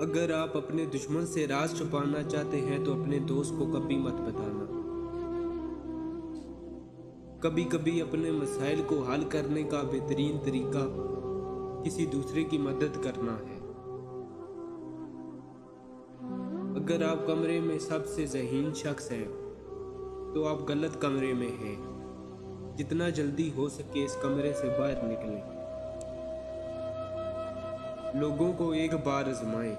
अगर आप अपने दुश्मन से राज छुपाना चाहते हैं तो अपने दोस्त को कभी मत बताना। कभी कभी अपने मसाइल को हल करने का बेहतरीन तरीका किसी दूसरे की मदद करना है। अगर आप कमरे में सबसे ज़हीन शख्स हैं तो आप गलत कमरे में हैं। जितना जल्दी हो सके इस कमरे से बाहर निकलें। लोगों को एक बार आजमाएं,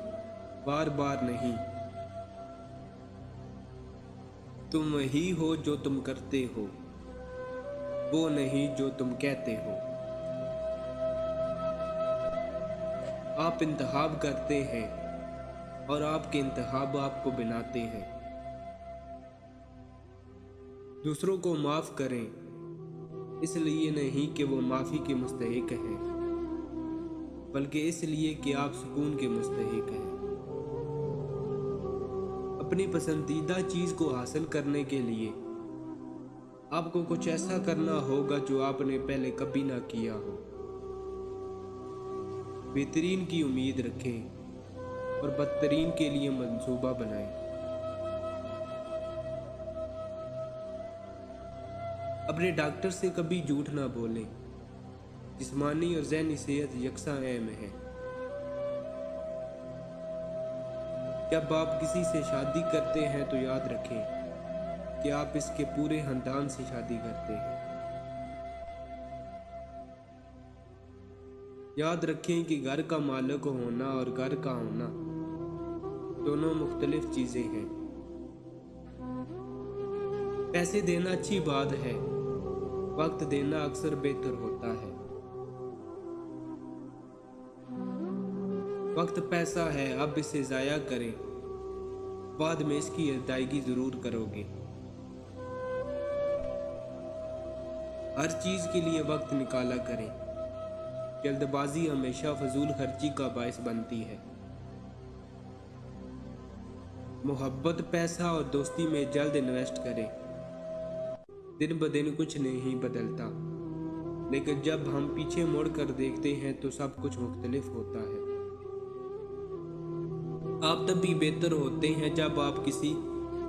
बार बार नहीं। तुम वही हो जो तुम करते हो, वो नहीं जो तुम कहते हो। आप इंतखाब करते हैं और आपके इंतखाब आपको बनाते हैं। दूसरों को माफ़ करें इसलिए नहीं कि वो माफ़ी के मुस्तहिक हैं, बल्कि इसलिए कि आप सुकून के मुस्तहिक हैं। अपनी पसंदीदा चीज़ को हासिल करने के लिए आपको कुछ ऐसा करना होगा जो आपने पहले कभी ना किया हो। बेहतरीन की उम्मीद रखें और बदतरीन के लिए मंसूबा बनाएं। अपने डॉक्टर से कभी झूठ ना बोलें। जिस्मानी और ज़हनी सेहत यकसा अहम है। जब आप किसी से शादी करते हैं तो याद रखें कि आप इसके पूरे खानदान से शादी करते हैं। याद रखें कि घर का मालिक होना और घर का होना दोनों मुख्तलिफ चीज़ें हैं। पैसे देना अच्छी बात है, वक्त देना अक्सर बेहतर होता है। वक्त पैसा है, अब इसे ज़ाया करें, बाद में इसकी अदायगी ज़रूर करोगे। हर चीज़ के लिए वक्त निकाला करें। जल्दबाजी हमेशा फजूल खर्ची का बायस बनती है। मोहब्बत, पैसा और दोस्ती में जल्द इन्वेस्ट करें। दिन ब दिन कुछ नहीं बदलता, लेकिन जब हम पीछे मुड़ कर देखते हैं तो सब कुछ मुख्तलिफ होता है। आप तब भी बेहतर होते हैं जब आप किसी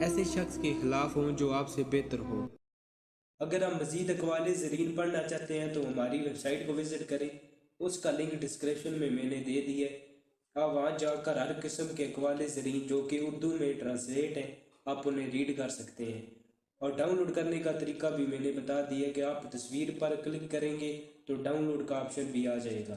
ऐसे शख्स के खिलाफ हों जो आपसे बेहतर हो। अगर आप मज़ीद अक़वाले ज़रीन पढ़ना चाहते हैं तो हमारी वेबसाइट को विज़िट करें। उसका लिंक डिस्क्रिप्शन में मैंने दे दिया है। आप वहाँ जाकर हर किस्म के अक़वाले ज़रीन जो कि उर्दू में ट्रांसलेट हैं आप उन्हें रीड कर सकते हैं। और डाउनलोड करने का तरीका भी मैंने बता दिया कि आप तस्वीर पर क्लिक करेंगे तो डाउनलोड का ऑप्शन भी आ जाएगा।